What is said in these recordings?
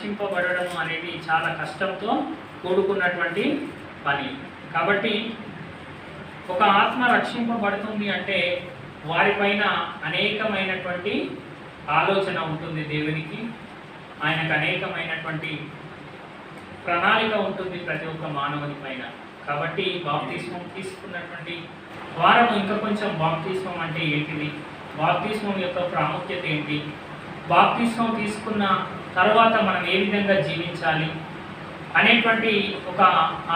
రక్షింపబడడం అనేది చాలా కష్టంతో కూడుకున్నటువంటి పని. కాబట్టి ఒక ఆత్మ రక్షింపబడుతుంది అంటే వారిపైన అనేకమైనటువంటి ఆలోచన ఉంటుంది దేవునికి. ఆయనకు అనేకమైనటువంటి ప్రణాళిక ఉంటుంది ప్రతి ఒక్క మానవుని పైన. కాబట్టి బాప్తిస్మం తీసుకున్నటువంటి వారము ఇంకా కొంచెం బాప్తిస్మం అంటే ఏంటిది, బాప్తిస్మం యొక్క ప్రాముఖ్యత ఏంటి, బాప్తిస్మం తీసుకున్న తర్వాత మనం ఏ విధంగా జీవించాలి అనేటువంటి ఒక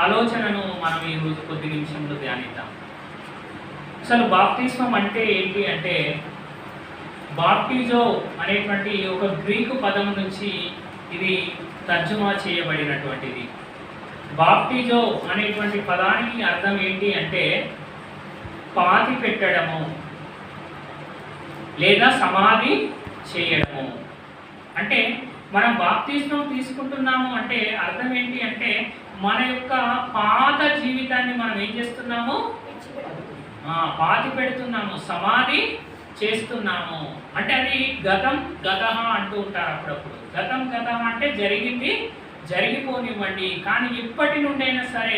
ఆలోచనను మనం ఈరోజు కొద్ది నిమిషంలో ధ్యానిద్దాం. అసలు బాప్తిస్మం అంటే ఏంటి అంటే, బాప్టిజో అనేటువంటి ఒక గ్రీకు పదం నుంచి ఇది తర్జుమా చేయబడినటువంటిది. బాప్టిజో అనేటువంటి పదానికి అర్థం ఏంటి అంటే పాతి పెట్టడము లేదా సమాధి చేయడము. అంటే మనం బాప్తిస్మం తీసుకుంటున్నాము అంటే అర్థం ఏంటి అంటే మన యొక్క పాత జీవితాన్ని మనం ఏం చేస్తున్నాము, పాతి పెడుతున్నాము, సమాధి చేస్తున్నాము. అంటే అది గతం గతః అంటూ ఉంటారు అప్పుడప్పుడు. గతం గతః అంటే జరిగింది జరిగిపోనివ్వండి, కానీ ఇప్పటి నుండైనా సరే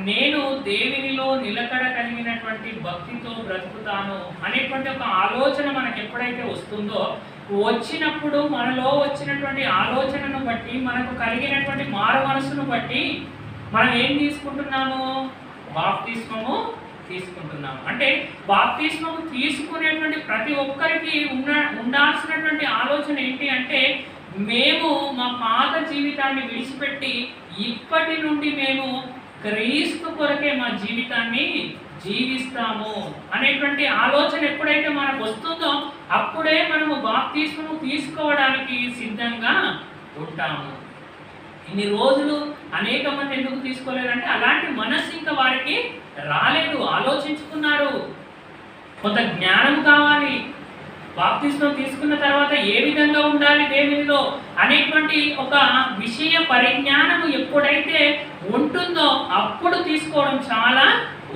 నేను దేవునిలో నిలకడ కలిగినటువంటి భక్తితో బ్రతుకుతాను అనేటువంటి ఒక ఆలోచన మనకు ఎప్పుడైతే వస్తుందో, వచ్చినప్పుడు మనలో వచ్చినటువంటి ఆలోచనను బట్టి, మనకు కలిగినటువంటి మారు మనసును బట్టి మనం ఏం తీసుకుంటున్నాము, బాప్తిస్మము తీసుకుంటున్నాము. అంటే బాప్తిస్మము తీసుకునేటువంటి ప్రతి ఒక్కరికి ఉండాల్సినటువంటి ఆలోచన ఏంటి అంటే మేము మా పాత జీవితాన్ని విడిచిపెట్టి ఇప్పటి నుండి మేము క్రీస్తు కొరకే మా జీవితాన్ని జీవిస్తాము అనేటువంటి ఆలోచన ఎప్పుడైతే మనకు వస్తుందో అప్పుడే మనము బాప్తిస్మము తీసుకోవడానికి సిద్ధంగా ఉంటాము. ఇన్ని రోజులు అనేక మంది ఎందుకు తీసుకోలేదంటే అలాంటి మనస్సు ఇంకా వారికి రాలేదు, ఆలోచించుకున్నారు. కొంత జ్ఞానం కావాలి, బాప్తిస్మం తీసుకున్న తర్వాత ఏ విధంగా ఉండాలి దేవునిలో అనేటువంటి ఒక విషయ పరిజ్ఞానము ఎప్పుడైతే ఉంటుందో అప్పుడు తీసుకోవడం చాలా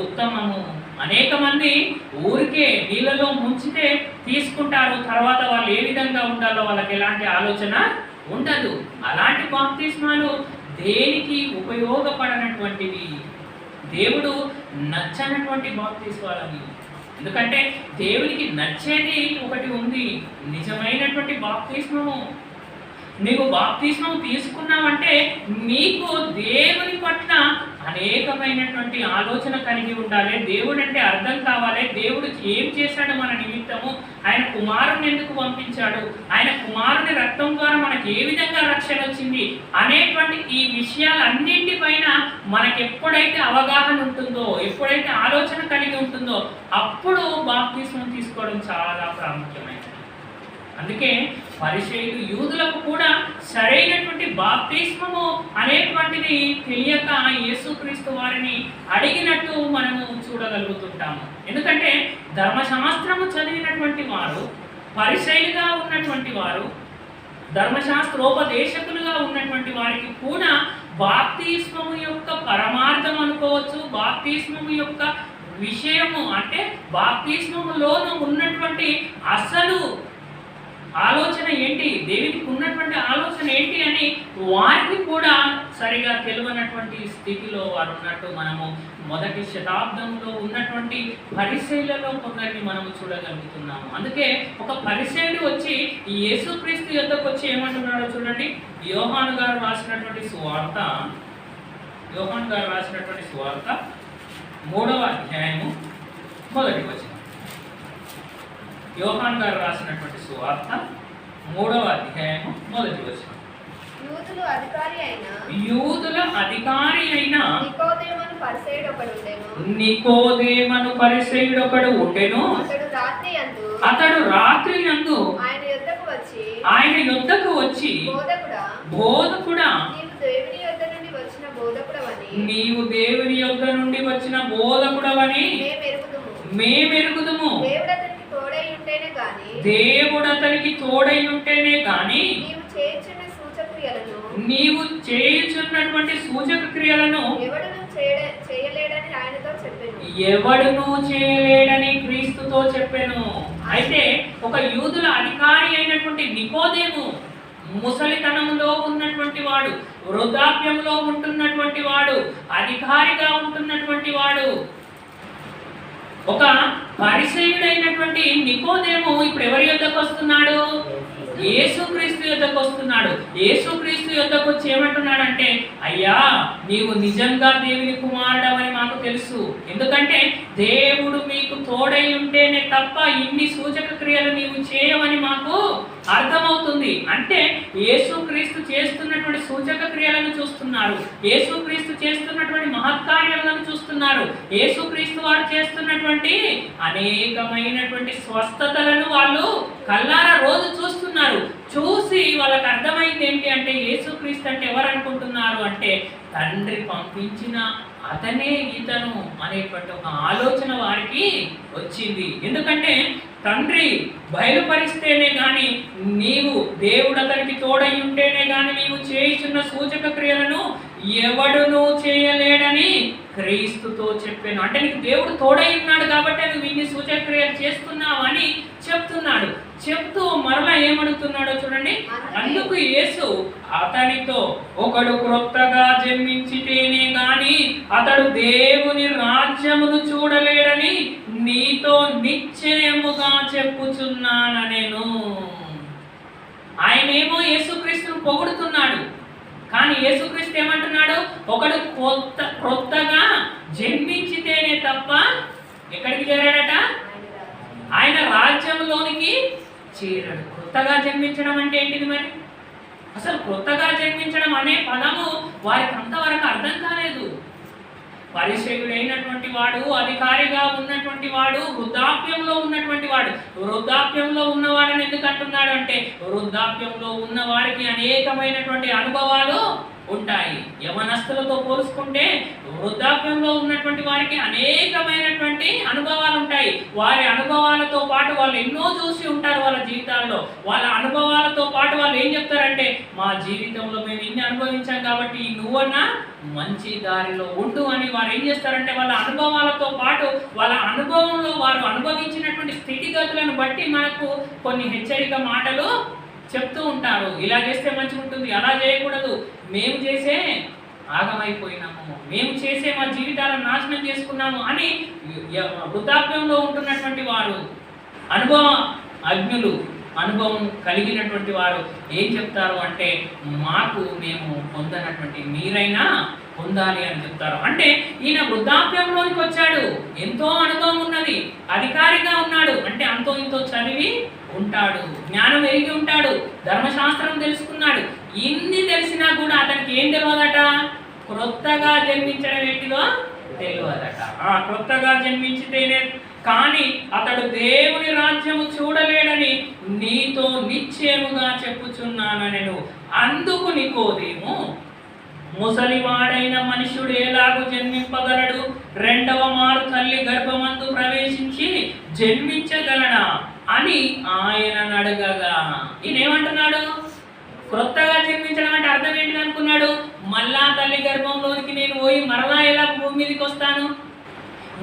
ఉత్తమము. అనేక మంది ఊరికే నీళ్ళలో ముంచితే తీసుకుంటారు, తర్వాత వాళ్ళు ఏ విధంగా ఉండాలో వాళ్ళకి ఎలాంటి ఆలోచన ఉండదు. అలాంటి బాప్తిస్మాలు దేనికి ఉపయోగపడనటువంటివి, దేవుడు నచ్చనటువంటి బాప్తిస్మాలని. ఎందుకంటే దేవునికి నచ్చేది ఒకటి ఉంది, నిజమైనటువంటి బాప్తిస్మము. నీవు బాప్తిస్మం తీసుకున్నావంటే నీకు దేవుని పట్ల అనేకమైనటువంటి ఆలోచన కలిగి ఉండాలి, దేవుడు అంటే అర్థం కావాలి, దేవుడు ఏం చేశాడు మన నిమిత్తము, ఆయన కుమారుని ఎందుకు పంపించాడు, ఆయన కుమారుని రక్తం ద్వారా మనకి ఏ విధంగా రక్షణ వచ్చింది అనేటువంటి ఈ విషయాలన్నింటిపైన మనకు ఎప్పుడైతే అవగాహన ఉంటుందో, ఎప్పుడైతే ఆలోచన కలిగి ఉంటుందో అప్పుడు బాప్తిస్మం తీసుకోవడం చాలా ప్రాముఖ్యమైనది. అందుకే పరిసయ్యులు యూదులకు కూడా సరైనటువంటి బాప్తిస్మము అనేటువంటిది తెలియక యేసుక్రీస్తు వారిని అడిగినట్టు మనము చూడగలుగుతుంటాము. ఎందుకంటే ధర్మశాస్త్రము చదివినటువంటి వారు, పరిసయ్యులుగా ఉన్నటువంటి వారు, ధర్మశాస్త్రోపదేశకులుగా ఉన్నటువంటి వారికి కూడా బాప్తిస్మము యొక్క పరమార్థం అనుకోవచ్చు, బాప్తిస్మము యొక్క విషయము అంటే బాప్తిస్మములోను ఉన్నటువంటి అసలు ఆలోచన ఏంటి, దేవునికి ఉన్నటువంటి ఆలోచన ఏంటి అని వారికి కూడా సరిగా తెలియనటువంటి స్థితిలో వారు ఉన్నట్టు మనము మొదటి శతాబ్దంలో ఉన్నటువంటి పరిసయ్యులలో కొందరిని మనము చూడగలుగుతున్నాము. అందుకే ఒక పరిసయ్యుడు వచ్చి యేసుక్రీస్తు యొద్దకు వచ్చి ఏమంటున్నాడో చూడండి. యోహాను గారు రాసినటువంటి సువార్త 3వ అధ్యాయము 1వ వచనం. యోహాను గారు రాసినటువంటి సువార్త 3వ అధ్యాయము 1వ వచనం. యూదుల అధికారి అయిన నికోదేమను పరిసయ్యుడొకడు ఉండెను. అతడు రాత్రి యందు ఆయన యొద్దకు వచ్చి బోధకుడా, నీవు దేవుని యొద్ద నుండి వచ్చిన బోధకుడవని మేమెరుగుదుము. దేవుడు అతనికి తోడై ఉంటేనే గాని నీవు చేయుచున్నటువంటి సూచక క్రియలను ఎవడును చేయలేడని క్రీస్తుతో చెప్పెను. అయితే ఒక యూదుల అధికారి అయినటువంటి నికోదేము ముసలితనంలో ఉన్నటువంటి వాడు, వృద్ధాప్యంలో ఉంటున్నటువంటి వాడు, అధికారిగా ఉంటున్నటువంటి వాడు. ఒక పరిసయ్యుడైనటువంటి నికోదేము ఇప్పుడు ఎవరి యొద్దకు వస్తున్నాడు? యేసుక్రీస్తు యొద్దకు వస్తున్నాడు. యేసుక్రీస్తు యొద్దకు వచ్చి ఏమంటున్నాడంటే, అయ్యా నీవు నిజంగా దేవుని కుమారుడవని మాకు తెలుసు, ఎందుకంటే దేవుడు మీకు తోడై ఉంటేనే తప్ప ఇన్ని సూచక క్రియలు నీవు చేయవని మాకు అర్థమవుతుంది. అంటే యేసుక్రీస్తు చేస్తున్నటువంటి సూచక క్రియలను చూస్తున్నారు, యేసుక్రీస్తు చేస్తున్నటువంటి మహత్కార్యాలను చూస్తున్నారు, యేసుక్రీస్తు వారు చేస్తున్నటువంటి అనేకమైనటువంటి స్వస్థతలను వాళ్ళు కల్లారా రోజు చూస్తున్నారు. చూసి వాళ్ళకి అర్థమైంది ఏంటి అంటే, యేసుక్రీస్తు అంటే ఎవరు అనుకుంటున్నారు అంటే, తండ్రి పంపించిన అతనే ఇతను అనేటువంటి ఒక ఆలోచన వారికి వచ్చింది. ఎందుకంటే తండ్రి బయలుపరిస్తేనే కానీ, నీవు దేవుడు అతనికి తోడై ఉంటేనే కానీ నీవు చేయుచున్న సూచక క్రియలను ఎవడునూ చేయలేడని క్రీస్తుతో చెప్పాను. అంటే నీకు దేవుడు తోడై ఉన్నాడు కాబట్టి నువ్వు ఇన్ని సూచక క్రియలు చేస్తున్నావు అని చెప్తున్నాడు. చెప్తూ మరలా ఏమడుగుతున్నాడో చూడండి. అందుకు యేసు అతనితో, ఒకడు క్రొత్తగా జన్మించితేనే గాని అతడు దేవుని రాజ్యమును చూడలేడని నీతో నిశ్చయముగా చెప్పుచున్నాను నేను. ఆయనేమో యేసుక్రీస్తును పొగుడుతున్నాడు, కానీ యేసుక్రీస్తు ఏమంటున్నాడు? ఒకడు క్రొత్తగా జన్మించితేనే తప్ప ఎక్కడికి చేరాడట? ఆయన రాజ్యంలోనికి చేరాడు. క్రొత్తగా జన్మించడం అంటే ఏంటిది మరి? అసలు క్రొత్తగా జన్మించడం అనే పదము వారికి అంతవరకు అర్థం కాలేదు. పరిసయ్యుడైనటువంటి వాడు, అధికారిగా ఉన్నటువంటి వాడు, వృద్ధాప్యంలో ఉన్నటువంటి వాడు. వృద్ధాప్యంలో ఉన్నవాడని ఎందుకు అంటున్నాడు అంటే, వృద్ధాప్యంలో ఉన్న వారికి అనేకమైనటువంటి అనుభవాలు ఉంటాయి. యవనస్తులతో పోల్చుకుంటే వృద్ధాప్యంలో ఉన్నటువంటి వారికి అనేకమైనటువంటి అనుభవాలు ఉంటాయి. వారి అనుభవాలతో పాటు వాళ్ళు ఎన్నో చూసి ఉంటారు వాళ్ళ జీవితాల్లో. వాళ్ళ అనుభవాలతో పాటు వాళ్ళు ఏం చెప్తారంటే, మా జీవితంలో మేము ఇన్ని అనుభవించాం కాబట్టి నువ్వన్నా మంచి దారిలో ఉండు అని వారు ఏం చేస్తారంటే, వాళ్ళ అనుభవాలతో పాటు వాళ్ళ అనుభవంలో వారు అనుభవించినటువంటి స్థితిగతులను బట్టి మనకు కొన్ని హెచ్చరిక మాటలు చెప్తూ ఉంటారు. ఇలా చేస్తే మంచిగా ఉంటుంది, అలా చేయకూడదు, మేము చేసే ఆగమైపోయినాము, మేము చేసే మా జీవితాలను నాశనం చేసుకున్నాము అని వృద్ధాప్యంలో ఉంటున్నటువంటి వారు, అనుభవ అజ్ఞులు, అనుభవం కలిగినటువంటి వారు ఏం చెప్తారు అంటే, మేము పొందనటువంటి మీరైనా పొందాలి అని చెప్తారు. అంటే ఈయన వృద్ధాప్యంలోనికి వచ్చాడు, ఎంతో అనుభవం ఉన్నది, అధికారిగా ఉన్నాడు, అంటే అంతో ఇంతో చదివి ఉంటాడు, జ్ఞానం ఎరిగి ఉంటాడు, ధర్మశాస్త్రం తెలుసుకున్నాడు. ఇన్ని తెలిసినా కూడా అతనికి ఏం తెలియదట? క్రొత్తగా జన్మించడం ఏంటిదో తెలియదట. క్రొత్తగా జన్మించితేనే కానీ అతడు దేవుని రాజ్యము చూడలేడని నీతో నిశ్చయముగా చెప్పుచున్నాను నేను. అందుకు నికోదేము, ముసలివాడైన మనుషుడు ఎలాగూ జన్మింపగలడు? రెండవ మారు తల్లి గర్భమందు ప్రవేశించి జన్మించగలడా అని ఆయన అడగగా, ఈయనేమంటున్నాడు? క్రొత్తగా జన్మించడం అంటే అర్థం ఏంటి అనుకున్నాడు? మళ్ళా తల్లి గర్భంలోనికి నేను పోయి మరలా ఎలా భూమి మీదకి వస్తాను?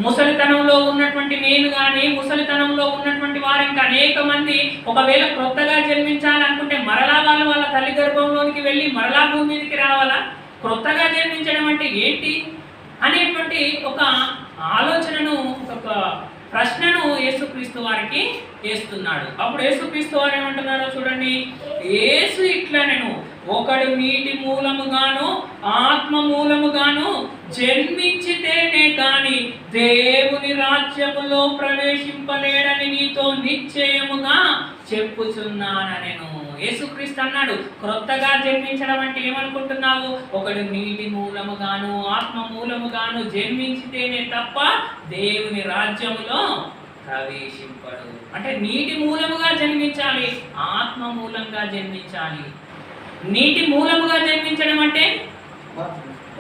ముసలితనంలో ఉన్నటువంటి నేను కానీ, ముసలితనంలో ఉన్నటువంటి వారు ఇంకా అనేక మంది ఒకవేళ క్రొత్తగా జన్మించాలనుకుంటే మరలా వాళ్ళు వాళ్ళ తల్లి గర్భంలోనికి వెళ్ళి మరలా భూమి మీదకి రావాలా? క్రొత్తగా జన్మించడం అంటే ఏంటి అనేటువంటి ఒక ఆలోచనను, ఒక ప్రశ్నను యేసుక్రీస్తు వారికి వేస్తున్నాడు. అప్పుడు యేసుక్రీస్తు వారు ఏమంటున్నారో చూడండి. యేసు ఇట్లనెను, ఒకడు నీటి మూలముగాను ఆత్మ మూలముగాను జన్మించితేనే కానీ దేవుని రాజ్యములో ప్రవేశింపలేడని నీతో నిశ్చయముగా చెప్పుచున్నానెను. యేసుక్రీస్తు అన్నాడు, క్రొత్తగా జన్మించడం అంటే ఏమనుకుంటున్నావు? ఒకడు నీటి మూలముగాను ఆత్మ మూలముగాను జన్మించితేనే తప్ప దేవుని రాజ్యములో ప్రవేశింపడు. అంటే నీటి మూలముగా జన్మించాలి, ఆత్మ మూలంగా జన్మించాలి. నీటి మూలముగా జన్మించడం అంటే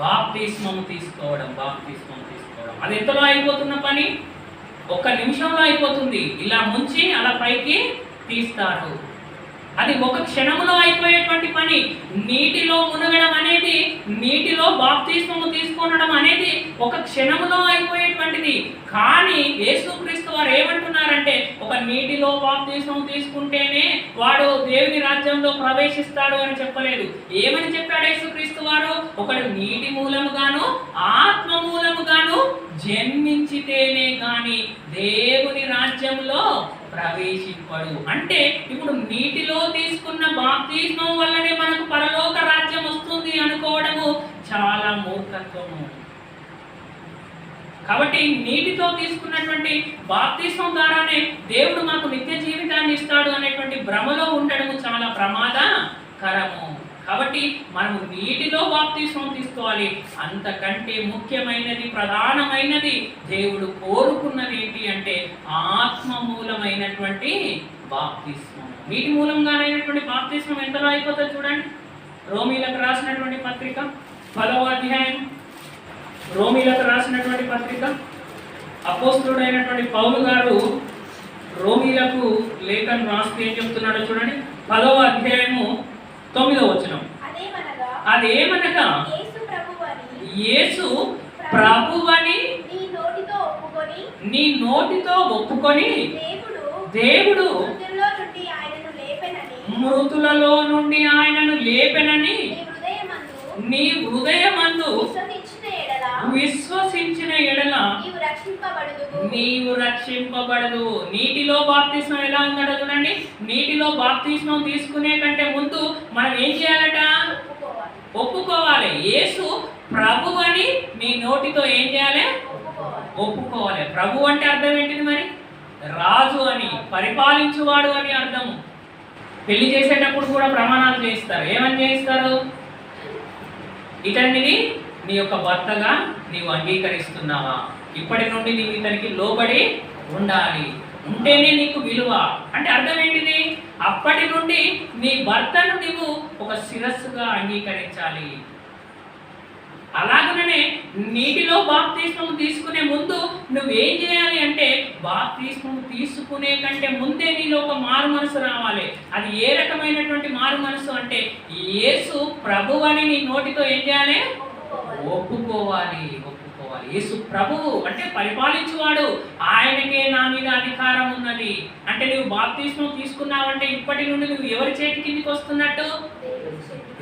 బాప్తిస్మము తీసుకోవడం. అది ఎంతలో అయిపోతున్న పని? 1 నిమిషంలో అయిపోతుంది. ఇలా ముంచి అలా పైకి తీస్తారు. అది ఒక క్షణంలో అయిపోయేటువంటి పని. నీటిలో మునగడం అనేది, నీటిలో బాప్తిస్మము తీసుకొనడం అనేది ఒక క్షణంలో అయిపోయేటువంటిది. కానీ యేసుక్రీస్తు వారు ఏమంటున్నారంటే, ఒక నీటిలో బాప్తిస్మం తీసుకుంటేనే వాడు దేవుని రాజ్యంలో ప్రవేశిస్తాడు అని చెప్పలేదు. ఏమని చెప్పాడు యేసుక్రీస్తు వారు? ఒకడు నీటి మూలముగాను ఆత్మ మూలముగాను జన్మించితేనే గాని దేవుని రాజ్యంలో ప్రవేశింపడు. అంటే ఇప్పుడు నీటిలో తీసుకున్న బాప్తిస్మం వల్లనే మనకు పరలోక రాజ్యం వస్తుంది అనుకోవడము చాలా మూర్ఖత్వము. కాబట్టి నీటితో తీసుకున్నటువంటి బాప్తిస్మం ద్వారానే దేవుడు మాకు నిత్య జీవితాన్ని ఇస్తాడు అనేటువంటి భ్రమలో ఉండడము చాలా ప్రమాదకరము. కాబట్టి మనము నీటిలో బాప్తిస్మం తీసుకోవాలి. అంతకంటే ముఖ్యమైనది, ప్రధానమైనది, దేవుడు కోరుకున్నది ఏంటి అంటే ఆత్మ మూలమైనటువంటి బాప్తిస్మం. నీటి మూలంగానైనటువంటి బాప్తిస్మం ఎంతలో అయిపోతుంది చూడండి. రోమీలకు రాసినటువంటి పత్రిక 10వ అధ్యాయం, రోమీలకు రాసినటువంటి పత్రిక, అపోస్తలుడైనటువంటి పౌలు గారు రోమీలకు లేఖను రాస్తే ఏం చెప్తున్నాడో చూడండి. 10వ అధ్యాయము 9వ వచనం. అదేమనగా యేసు ప్రభువని నీ నోటితో ఒప్పుకొని దేవుడు మృతులలో నుండి ఆయనను లేపెనని నీ హృదయమందు విశ్వసించిన ఎడల నీవు రక్షింపబడదు. నీటిలో బాప్తిస్మం ఎలా ఉందట చూడండి. నీటిలో బాప్తిస్మం తీసుకునే కంటే ముందు మనం ఏం చేయాలట? ఒప్పుకోవాలి. యేసు ప్రభు అని నీ నోటితో ఏం చేయాలి? ఒప్పుకోవాలి. ప్రభు అంటే అర్థం ఏంటిది మరి? రాజు అని, పరిపాలించువాడు అని అర్థము. పెళ్లి చేసేటప్పుడు కూడా ప్రమాణాలు చేయిస్తారు. ఏమని చేయిస్తారు? ఇతనిని నీ యొక్క భర్తగా నీవు అంగీకరిస్తున్నావా? ఇప్పటి నుండి నీవు ఇతనికి లోబడి ఉండాలి, ఉంటేనే నీకు విలువ. అంటే అర్థం ఏంటిది? అప్పటి నుండి నీ భర్తను నీవు ఒక శిరస్సుగా అంగీకరించాలి. అలాగనే నీటిలో బాప్తిస్మం తీసుకునే ముందు నువ్వేం చేయాలి అంటే, బాప్తిస్మం తీసుకునే కంటే ముందే నీలో ఒక మారు మనసు రావాలి. అది ఏ రకమైనటువంటి మారు మనసు అంటే, యేసు ప్రభువని నీ నోటితో ఏం చేయాలి? ఒప్పుకోవాలి. యేసు ప్రభువు అంటే పరిపాలించువాడు, ఆయనకే నా మీద అధికారం ఉన్నది. అంటే నువ్వు బాప్తిస్మం తీసుకున్నావంటే ఇప్పటి నుండి నువ్వు ఎవరి చేతి కిందికి వస్తున్నట్టు?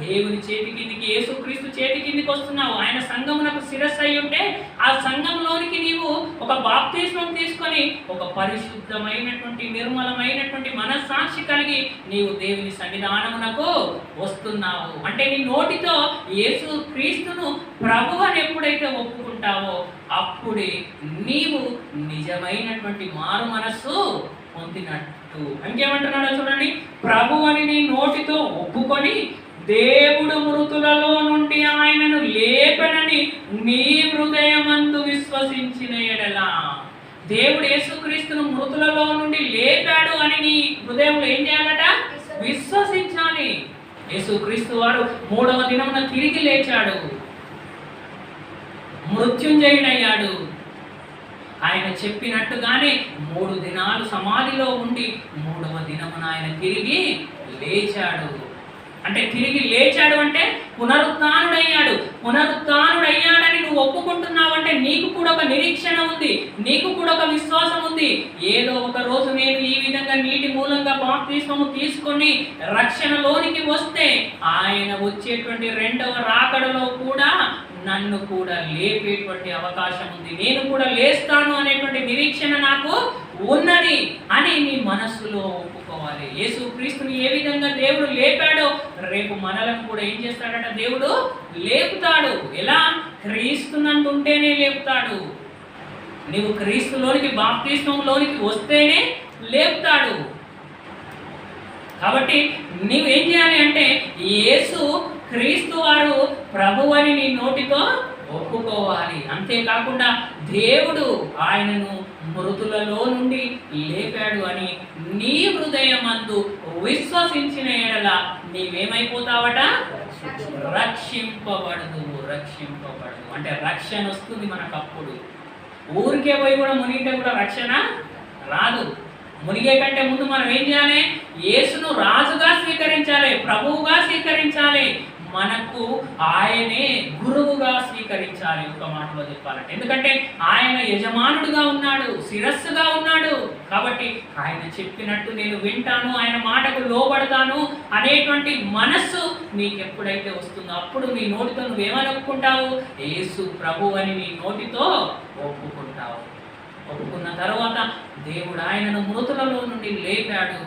దేవుని చేతి కిందికి, యేసుక్రీస్తు చేతి కిందికి వస్తున్నావు. ఆయన సంఘమునకు శిరస్సు అయి ఉంటే ఆ సంఘంలోనికి నీవు ఒక బాప్తిస్మం తీసుకొని ఒక పరిశుద్ధమైనటువంటి నిర్మలమైనటువంటి మనస్సాక్షి కలిగి నీవు దేవుని సన్నిధానమునకు వస్తున్నావు. అంటే నీ నోటితో యేసుక్రీస్తును ప్రభువు అని ఎప్పుడైతే ఒప్పుకుంటావో అప్పుడే నీవు నిజమైనటువంటి మారు మనస్సు పొందినట్టు. ఇంకేమంటున్నాడో చూడండి. ప్రభువు అని నీ నోటితో ఒప్పుకొని దేవుడు మృతులలో నుండి ఆయనను లేపెనని నీ హృదయమందు విశ్వసించిన ఎడల, దేవుడు యేసుక్రీస్తును మృతులలో నుండి లేపాడు అని నీ హృదయంలో ఏం చేయాలట? విశ్వసించాలి. యేసుక్రీస్తు వారు 3వ దినమున తిరిగి లేచాడు, మృత్యుంజయుడయ్యాడు. ఆయన చెప్పినట్టుగానే 3 దినాలు సమాధిలో ఉండి 3వ దినమున ఆయన తిరిగి లేచాడు. అంటే తిరిగి లేచాడు అంటే పునరుత్థానుడయ్యాడు. పునరుత్థానుడయ్యాడని నువ్వు ఒప్పుకుంటున్నావంటే నీకు కూడా ఒక నిరీక్షణ ఉంది, నీకు కూడా ఒక విశ్వాసం ఉంది. ఏదో ఒక రోజు నేను ఈ విధంగా నీటి మూలంగా బాప్తిస్మము తీసుకొని రక్షణలోనికి వస్తే ఆయన వచ్చేటువంటి 2వ రాకడలో కూడా నన్ను కూడా లేపేటువంటి అవకాశం ఉంది, నేను కూడా లేస్తాను అనేటువంటి నిరీక్షణ నాకు ఉన్నది అని నీ మనస్సులో ఒప్పుకోవాలి. యేసుక్రీస్తుని ఏ విధంగా దేవుడు లేపాడో రేపు మనలను కూడా ఏం చేస్తాడట? దేవుడు లేపుతాడు. ఎలా? క్రీస్తునందు ఉంటేనే లేపుతాడు. నీవు క్రీస్తులోనికి బాప్తిస్మంలోనికి వస్తేనే లేపుతాడు. కాబట్టి నీవేం చేయాలి అంటే, యేసు క్రీస్తు వారు ప్రభువు అని నీ నోటితో ఒప్పుకోవాలి. అంతేకాకుండా దేవుడు ఆయనను మృతులలో నుండి లేపాడు అని నీ హృదయమందు విశ్వసించిన ఎడల నీవేమైపోతావట? రక్షింపబడదు. అంటే రక్షణ వస్తుంది మనకు. అప్పుడు ఊరికే పోయి కూడా మునిగితే కూడా రక్షణ రాదు. మునిగే కంటే ముందు మనం ఏం చేయాలి? యేసును రాజుగా స్వీకరించాలి, ప్రభువుగా స్వీకరించాలి, మనకు ఆయనే గురువుగా స్వీకరించాలి. ఒక మాటలో చెప్పాలంటే, ఎందుకంటే ఆయన యజమానుడుగా ఉన్నాడు, శిరస్సుగా ఉన్నాడు. కాబట్టి ఆయన చెప్పినట్టు నేను వింటాను, ఆయన మాటకు లోబడతాను అనేటువంటి మనస్సు నీకు ఎప్పుడైతే వస్తుందో అప్పుడు నీ నోటితో నువ్వేమని ఒప్పుకుంటావు? యేసు ప్రభు అని నీ నోటితో ఒప్పుకుంటావు. ఒప్పుకున్న తర్వాత దేవుడు ఆయనను మృతులలో నుండి లేపాడు.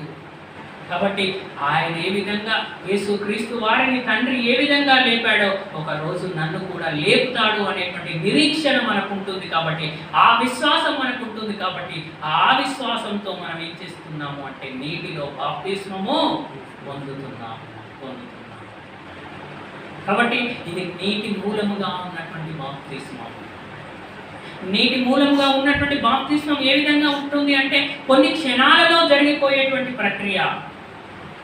కాబట్టి ఆయన ఏ విధంగా, యేసుక్రీస్తు వారిని తండ్రి ఏ విధంగా లేపాడో ఒక రోజు నన్ను కూడా లేపుతాడు అనేటువంటి నిరీక్షణ మనకు ఉంటుంది. కాబట్టి ఆ విశ్వాసం మనకు ఉంటుంది. కాబట్టి ఆ విశ్వాసంతో మనం ఏం చేస్తున్నాము అంటే నీటిలో బాప్తిస్మము పొందుతున్నాము. కాబట్టి ఇది నీటి మూలముగా ఉన్నటువంటి బాప్తిస్మం. నీటి మూలంగా ఉన్నటువంటి బాప్తిస్మం ఏ విధంగా ఉంటుంది అంటే కొన్ని క్షణాలలో జరిగిపోయేటువంటి ప్రక్రియ.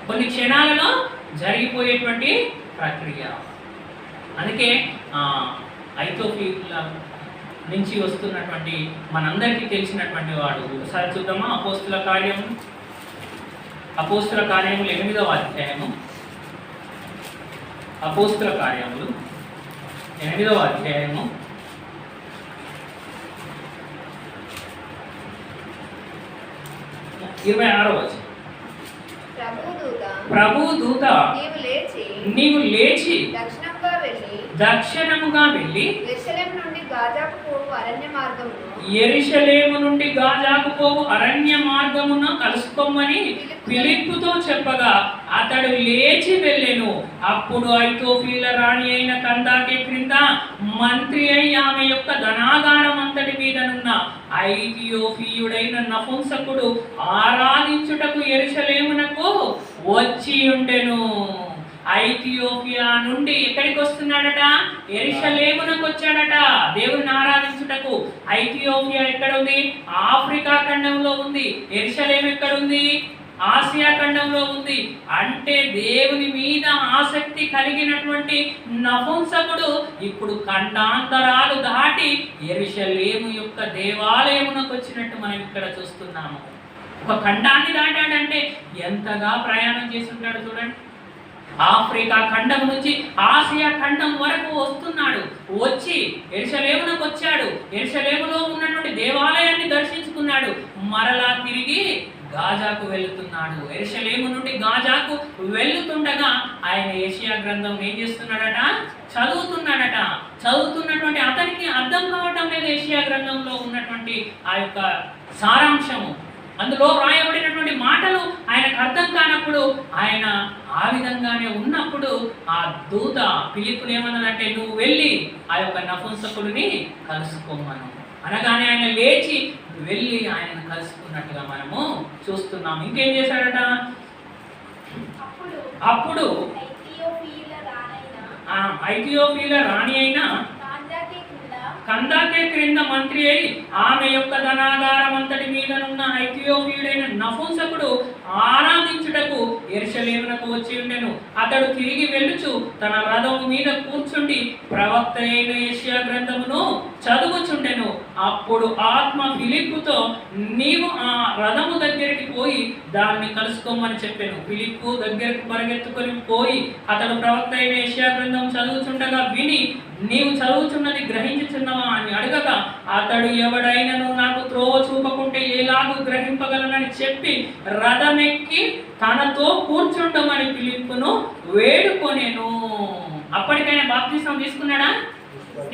కొన్ని క్షణాలలో జరిగిపోయేటువంటి ప్రక్రియ. అందుకే ఐథోపియా నుంచి వస్తున్నటువంటి మనందరికీ తెలిసినటువంటి వాడు, ఒకసారి చూద్దామా? అపోస్తుల కార్యములు 8వ అధ్యాయము. అపోస్తుల కార్యములు 8వ అధ్యాయము 26వ వచనం. ప్రభువు దూత నీవు లేచి దక్షిణముగా వెళ్ళి యెరూషలేము నుండి గాజాకు పోవు అరణ్య మార్గమున కలుసుకోమని ఫిలిప్పుతో చెప్పగా అతడు లేచి వెళ్ళెను. అప్పుడు ఐథోపియా రాణి అయిన కందాకే క్రింద మంత్రి అయి ఆమె యొక్క ధనాగారం అంతటి మీదనున్న ఐథియోపియుడైన నపుంసకుడు ఆరాధించుటకు యెరూషలేమునకు వచ్చి ఉండెను. ఐథియోపియా నుండి ఎక్కడికి వస్తున్నాడట? యెరూషలేమునకు వచ్చాడట దేవుని ఆరాధించుటకు. ఐథియోపియా ఎక్కడ ఉంది? ఆఫ్రికా ఖండంలో ఉంది. యెరూషలేము ఎక్కడుంది? ఆసియా ఖండంలో ఉంది. అంటే దేవుని మీద ఆసక్తి కలిగినటువంటి నపుంసకుడు ఇప్పుడు ఖండాంతరాలు దాటి యెరూషలేము యొక్క దేవాలయమునకు వచ్చినట్టు మనం ఇక్కడ చూస్తున్నాము. ఒక ఖండాన్ని దాటాడంటే ఎంతగా ప్రయాణం చేసి ఉంటాడు చూడండి. ఆఫ్రికా ఖండం నుంచి ఆసియా ఖండం వరకు వస్తున్నాడు. వచ్చి యెరూషలేమునకు వచ్చాడు. యెరూషలేములో ఉన్నటువంటి దేవాలయాన్ని దర్శించుకున్నాడు. మరలా తిరిగి గాజాకు వెళుతున్నాడు. యెరూషలేము నుండి గాజాకు వెళుతుండగా ఆయన యెషయా గ్రంథం ఏం చేస్తున్నాడట? చదువుతున్నాడట. చదువుతున్నటువంటి అతనికి అర్థం కావటం లేదు యెషయా గ్రంథంలో ఉన్నటువంటి ఆ యొక్క సారాంశము. అందులో రాయబడినటువంటి మాటలు ఆయనకు అర్థం కానప్పుడు, ఆయన ఆ విధంగానే ఉన్నప్పుడు ఆ దూత ఫిలిప్పుని ఏమన్నదంటే నువ్వు వెళ్ళి ఆ యొక్క నపుంసకుడిని కలుసుకోమను అనగానే ఆయన లేచి వెళ్ళి ఆయనను కలుసుకున్నట్టుగా మనము చూస్తున్నాము. ఇంకేం చేశాడట? అప్పుడు ఐథియోపియా రాణి అయిన కందాకే క్రింద మంత్రి అయి ఆమె యొక్క ధనాగారం అంతటి మీదనున్న ఐథియోపియుడైన నపుంసకుడు ఆరాధించుటకు యెరూషలేమునకు వచ్చి ఉండెను. అతడు తిరిగి వెళ్ళుచు తన రథము మీద కూర్చుండి ప్రవక్త అయిన యెషయా గ్రంథమును చదువుచుండెను. అప్పుడు ఆత్మ ఫిలిప్పుతో నీవు ఆ రథము దగ్గరికి పోయి దాన్ని కలుసుకోమని చెప్పాను. ఫిలిప్పు దగ్గరకు పరిగెత్తుకొని పోయి అతడు ప్రవక్త అయిన యెషయా గ్రంథం చదువుచుండగా విని నీవు చదువుచున్నది గ్రహించుచున్నవా అని అడగగా అతడు ఎవడైనను నాకు త్రోవ చూపకుంటే ఎలాగూ గ్రహింపగలనని చెప్పి రథమెక్కి తనతో కూర్చుండమని ఫిలిప్పును వేడుకొనెను. అప్పటికైనా బాప్తిస్మం తీసుకున్నాడా?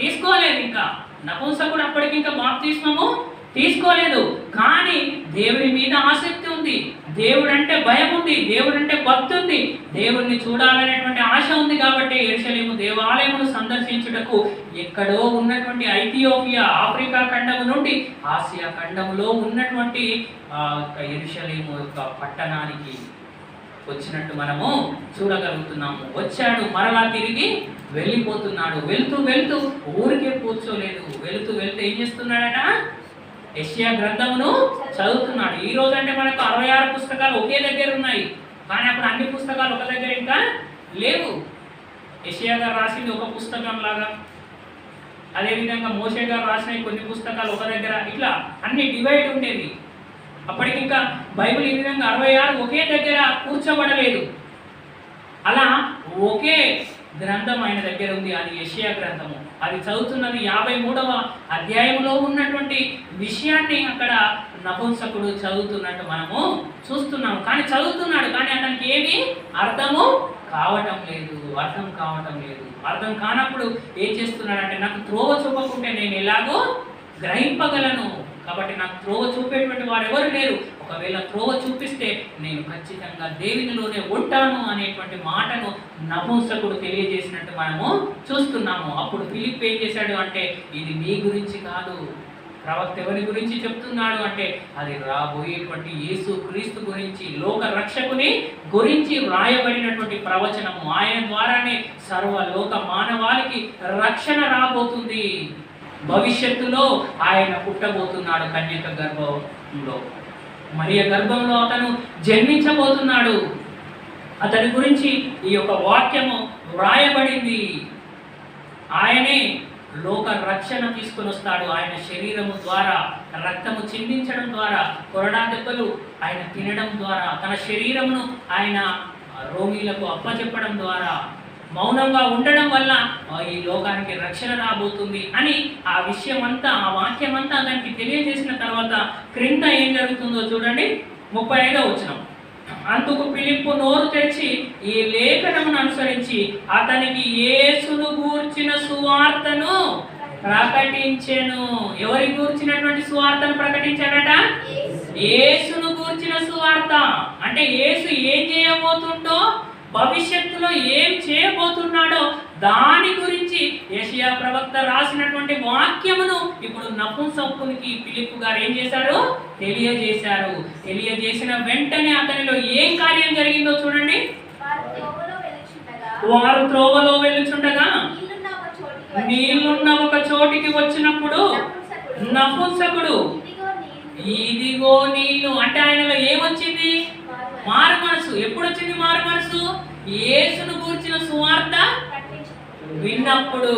తీసుకోలేదు. ఇంకా నపుంసకుడు అప్పటికి ఇంకా బాప్తిస్మము తీసుకోలేదు. కానీ దేవుని మీద ఆసక్తి ఉంది, దేవుడు అంటే భయం ఉంది, దేవుడు అంటే భక్తి ఉంది, దేవుణ్ణి చూడాలనేటువంటి ఆశ ఉంది. కాబట్టి యెరూషలేము దేవాలయమును సందర్శించుటకు ఎక్కడో ఉన్నటువంటి ఐథియోపియా ఆఫ్రికా ఖండము నుండి ఆసియా ఖండములో ఉన్నటువంటి యెరూషలేము యొక్క పట్టణానికి వచ్చినట్టు మనము చూడగలుగుతున్నాము. వచ్చాడు, మరలా తిరిగి వెళ్ళిపోతున్నాడు. వెళ్తూ వెళ్తూ ఊరికే కూర్చోలేదు. వెళుతూ వెళ్తూ ఏం చేస్తున్నాడట? యెషయా గ్రంథమును చదువుతున్నాడు. ఈ రోజు అంటే మనకు 66 పుస్తకాలు ఒకే దగ్గర ఉన్నాయి. కానీ అప్పుడు అన్ని పుస్తకాలు ఒక దగ్గర ఇంకా లేవు. యెషయా గారు రాసింది ఒక పుస్తకం లాగా, అదేవిధంగా మోషే గారు రాసిన కొన్ని పుస్తకాలు ఒక దగ్గర, ఇట్లా అన్ని డివైడ్ ఉండేది. అప్పటికి ఇంకా బైబిల్ ఈ విధంగా 66 ఒకే దగ్గర కూర్చోబడలేదు. అలా ఒకే గ్రంథం ఆయన దగ్గర ఉంది, అది యెషయా గ్రంథము. అది చదువుతున్నది 53వ అధ్యాయంలో ఉన్నటువంటి విషయాన్ని అక్కడ నపుంసకుడు చదువుతున్నట్టు మనము చూస్తున్నాము. కానీ చదువుతున్నాడు, కానీ అతనికి ఏమీ అర్థం కావటం లేదు. అర్థం కానప్పుడు ఏం చేస్తున్నాడంటే, నాకు త్రోవ చూపకుంటే నేను ఎలాగో గ్రహింపగలను, కాబట్టి నాకు త్రోవ చూపేటువంటి వారు ఎవరు లేరు. ఒకవేళ త్రోవ చూపిస్తే నేను ఖచ్చితంగా దేవునిలోనే ఉంటాను అనేటువంటి మాటను నపుంసకుడు తెలియజేసినట్టు మనము చూస్తున్నాము. అప్పుడు ఫిలిప్ ఏం చేశాడు అంటే, ఇది మీ గురించి కాదు, ప్రవక్త ఎవరి గురించి చెప్తున్నాడు అంటే అది రాబోయేటువంటి యేసు క్రీస్తు గురించి, లోక రక్షకుని గురించి వ్రాయబడినటువంటి ప్రవచనము. ఆయన ద్వారానే సర్వలోక మానవాళికి రక్షణ రాబోతుంది. భవిష్యత్తులో ఆయన పుట్టబోతున్నాడు కన్యక గర్భంలో, మరియ గర్భంలో అతను జన్మించబోతున్నాడు. అతని గురించి ఈ యొక్క వాక్యము వ్రాయబడింది. ఆయనే లోక రక్షణ తీసుకొని వస్తాడు. ఆయన శరీరము ద్వారా, రక్తము చిందించడం ద్వారా, కొరడా దెబ్బలు ఆయన తినడం ద్వారా, తన శరీరమును ఆయన రోగిలకు అప్పచెప్పడం ద్వారా, మౌనంగా ఉండడం వల్ల ఈ లోకానికి రక్షణ రాబోతుంది అని ఆ విషయం అంతా, ఆ వాక్యం అంతా అతనికి తెలియజేసిన తర్వాత క్రింద ఏం జరుగుతుందో చూడండి. 35వ వచనం. అందుకు ఫిలిప్పు నోరు తెరిచి ఈ లేఖనమును అనుసరించి అతనికి యేసును గూర్చిన సువార్తను ప్రకటించెను. ఎవరి గూర్చినటువంటి సువార్తను ప్రకటించాడట? యేసును గూర్చిన సువార్త. అంటే యేసు ఏం చేయబోతుండో, భవిష్యత్తులో ఏం చేయబోతున్నాడో దాని గురించి యెషయా ప్రవక్త రాసినటువంటి వాక్యమును ఇప్పుడు నపుంసకునికి ఫిలిప్పు గారు ఏం చేశారు? తెలియజేశారు. తెలియజేసిన వెంటనే అతనిలో ఏం కార్యం జరిగిందో చూడండి. వారు త్రోవలో వెళ్ళుచుండగా నీళ్లున్న ఒక చోటికి వచ్చినప్పుడు నపుంసకుడు ఇదిగో నీళ్లు, అంటే ఆయనలో ఏమొచ్చింది? మారు మనసు. ఎప్పుడు వచ్చింది మారు మనసు? యేసును గూర్చిన సువార్త విన్నప్పుడు.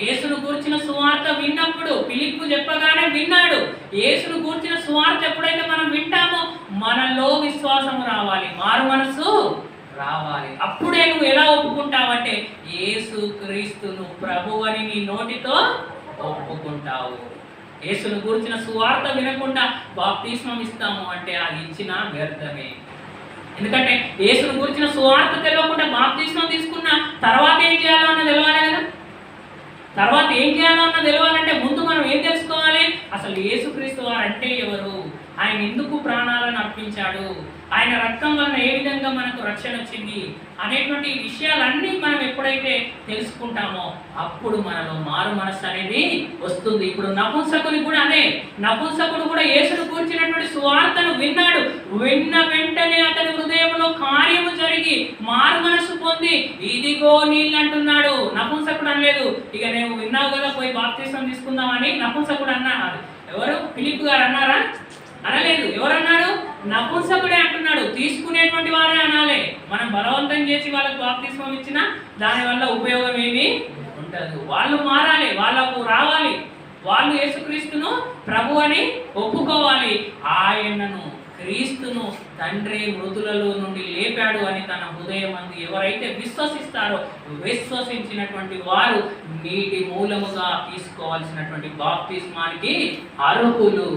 యేసును గూర్చిన సువార్త విన్నప్పుడు, ఫిలిప్పు చెప్పగానే విన్నాడు. యేసును గూర్చిన సువార్త ఎప్పుడైతే మనం వింటామో మనలో విశ్వాసం రావాలి, మారు మనసు రావాలి. అప్పుడే నువ్వు ఎలా ఒప్పుకుంటావంటే యేసు క్రీస్తును ప్రభువని నీ నోటితో ఒప్పుకుంటావు. యేసును గూర్చిన సువార్త వినకుండా బాప్తిస్మం ఇస్తాము అంటే అది ఇచ్చిన వ్యర్థమే. ఎందుకంటే యేసును గురించిన సువార్త తెలియకుండా బాప్తిస్మం తీసుకున్న తర్వాత ఏం చేయాలో అన్నది తెలవాలి కదా. తర్వాత ఏం చేయాలో అన్నది తెలవాలంటే ముందు మనం ఏం తెలుసుకోవాలి? అసలు యేసుక్రీస్తు వారు అంటే ఎవరు, ఆయన ఎందుకు ప్రాణాలను అర్పించాడు, ఆయన రక్తం వలన ఏ విధంగా మనకు రక్షణ వచ్చింది అనేటువంటి విషయాలన్నీ మనం ఎప్పుడైతే తెలుసుకుంటామో అప్పుడు మనలో మారు మనస్సు అనేది వస్తుంది. ఇప్పుడు నపుంసకుని కూడా అదే. నపుంసకుడు కూడా యేసును కూర్చున్నటువంటి సువార్తను విన్నాడు. విన్న వెంటనే అతని హృదయంలో కార్యము జరిగి మారు మనస్సు పొంది ఇదిగో నీళ్ళు అంటున్నాడు. నపుంసకుడు అనలేదు, ఇక నేను విన్నావు కదా పోయి బాప్తిస్మం తీసుకుందామని నపుంసకుడు అన్నాడు. ఎవరు? ఫిలిప్పు గారు అన్నారా? అనలేదు. ఎవరన్నాడు? నపుంసకుడే అంటున్నాడు. తీసుకునేటువంటి వారే అనాలి. మనం బలవంతం చేసి వాళ్ళకు బాప్తిస్మం ఇచ్చినా దానివల్ల ఉపయోగం ఏమీ ఉండదు. వాళ్ళు మారాలి, వాళ్ళకు రావాలి, వాళ్ళు యేసుక్రీస్తును ప్రభు అని ఒప్పుకోవాలి. ఆయనను క్రీస్తును తండ్రి మృతులలో నుండి లేపాడు అని తన హృదయం అందు ఎవరైతే విశ్వసిస్తారో, విశ్వసించినటువంటి వారు నీటి మూలముగా తీసుకోవాల్సినటువంటి బాప్తిస్మానికి అర్హులు.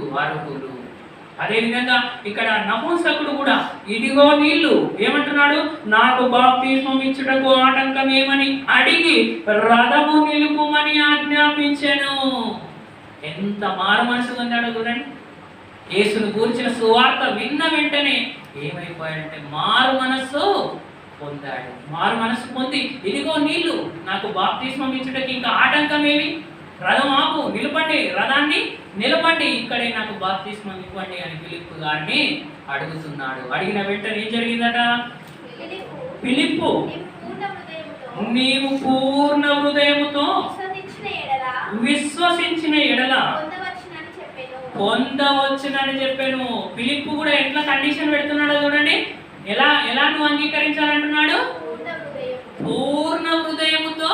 అదేవిధంగా ఇక్కడ నపుంసకుడు కూడా ఇదిగో నీళ్లు ఏమంటున్నాడు? నాకు బాప్తిస్మం ఇచ్చుటకు ఆటంకం ఏమని అడిగి రథము నిలుపుమని ఆజ్ఞాపించెను. ఎంత మారు మనసు పొందాడో చూడండి. యేసును గూర్చిన సువార్త విన్న వెంటనే ఏమైపోయాడంటే మారు మనస్సు పొందాడు. మారు మనస్సు పొంది ఇదిగో నీళ్లు, నాకు బాప్తిస్మం ఇచ్చుటకి ఇంకా ఆటంకం ఏమి? రథం ఆపు, నిలపండి, రథాన్ని నిలపండి, ఇక్కడే నాకు బాప్తిస్మం ఇవ్వండి అని ఫిలిప్పు గారిని అడుగుతున్నాడు. అడిగిన వెంటనే ఏం జరిగిందట? ఫిలిప్పు, నీవు పూర్ణ హృదయముతో విశ్వసించిన ఎడల పొందవచ్చునని చెప్పాను. ఫిలిప్పు కూడా ఎట్లా కండిషన్ పెడుతున్నాడో చూడండి. ఎలా నువ్వు అంగీకరించాలంటున్నాడు? పూర్ణ హృదయముతో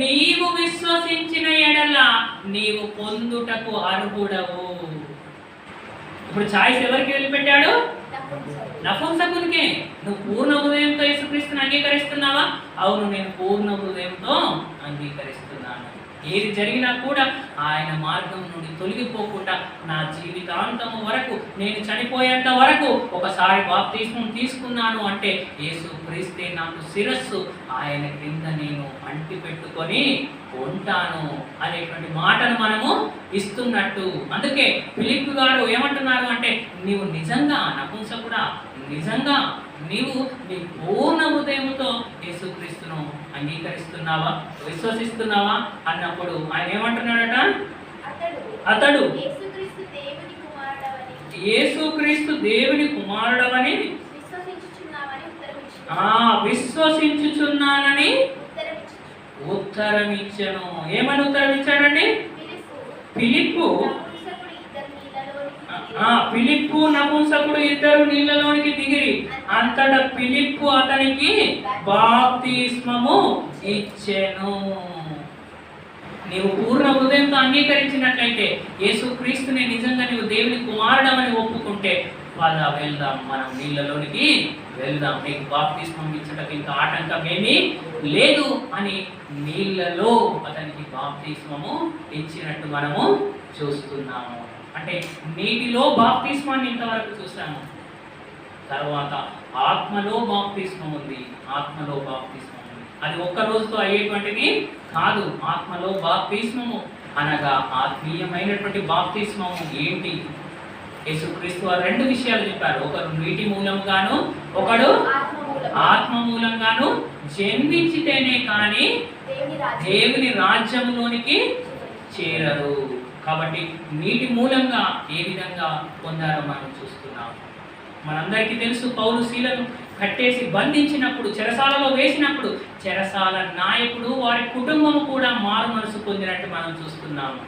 నీవు విశ్వసించిన ఎడల నీవు పొందుటకు అర్హుడవు. ఇప్పుడు ఛాయిస్ ఎవరికి వదిలిపెట్టాడు? నపుంసకునికే. నువ్వు పూర్ణ హృదయంతో యేసుక్రీస్తుని అంగీకరిస్తున్నావా? అవును, నేను పూర్ణ హృదయంతో అంగీకరిస్తున్నాను. ఏది జరిగినా కూడా ఆయన మార్గం నుండి తొలగిపోకుండా నా జీవితాంతము వరకు, నేను చనిపోయేంత వరకు ఒకసారి బాప్తిస్మం తీసుకున్నాను అంటే యేసుక్రీస్తే నాకు శిరస్సు, ఆయన క్రింద నేను అంటి పెట్టుకొని ఉంటాను అనేటువంటి మాటను మనము ఇస్తున్నట్టు. అందుకే ఫిలిప్పు గారు ఏమంటున్నారు అంటే, నీవు నిజంగా నపుంసకుడా, నిజంగా నీవు నీ పూర్ణ హృదయముతో యేసుక్రీస్తును అంగీకరిస్తున్నావా, విశ్వసిస్తున్నావా అన్నప్పుడు ఆయన ఏమంటున్నాడట? అతడు యేసుక్రీస్తు దేవుని కుమారుడవని విశ్వసించుచున్నానని ఉత్తరం ఇచ్చాను. ఏమని ఉత్తరం ఇచ్చాడండి? ఫిలిప్పు నపుంసకుడు ఇద్దరు నీళ్ళలోనికి దిగిరి. అంతటా ఫిలిప్పు అతనికి బాప్తిస్మము ఇచ్చెను. నీవు పూర్ణ హృదయంతో అంగీకరించినట్లయితే, యేసుక్రీస్తుని నిజంగా నీవు దేవుని కుమారుడమని ఒప్పుకుంటే, వెళ్దాం, మనం నీళ్ళలోనికి వెళ్దాం, నీకు బాప్తిస్మం ఇచ్చటకు ఇంకా ఆటంకం ఏమీ లేదు అని నీళ్ళలో అతనికి బాప్తిస్మము ఇచ్చినట్టు మనము చూస్తున్నాము. అంటే నీటిలో బాప్తిస్మాన్ని ఇంతవరకు చూసాము. తర్వాత ఆత్మలో బాప్తిస్మం ఉంది. ఆత్మలో బాప్తిస్మం ఉంది. అది ఒక్క రోజుతో అయ్యేటువంటిది కాదు. ఆత్మలో బాప్తిస్మము అనగా ఆత్మీయమైనటువంటి బాప్తిస్మము ఏంటి? యేసుక్రీస్తు వారు రెండు విషయాలు చెప్పారు. ఒకరు నీటి మూలంగాను, ఒకడు ఆత్మ మూలంగాను జన్మించితేనే కానీ దేవుని రాజ్యంలోనికి చేరరు. కాబట్టి నీటి మూలంగా ఏ విధంగా పొందారో మనం చూస్తున్నాం. మనందరికీ తెలుసు, పౌలు శీలను కట్టేసి బంధించినప్పుడు, చెరసాలలో వేసినప్పుడు చెరసాల నాయకుడు, వారి కుటుంబము కూడా మారు మనసు పొందినట్టు మనం చూస్తున్నాము.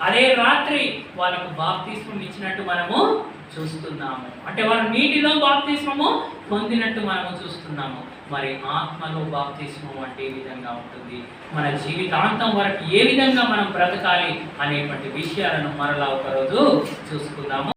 అదే రాత్రి వాళ్ళకు బాప్తిస్మం ఇచ్చినట్టు మనము చూస్తున్నాము. అంటే వారు నీటిలో బాప్తిస్మము పొందినట్టు మనము చూస్తున్నాము. మరి ఆత్మలో బాప్తిస్మం అంటే ఏ విధంగా ఉంటుంది, మన జీవితాంతం వరకు ఏ విధంగా మనం బ్రతకాలి అనేటువంటి విషయాలను మరలా ఒకరోజు చూసుకుందాము.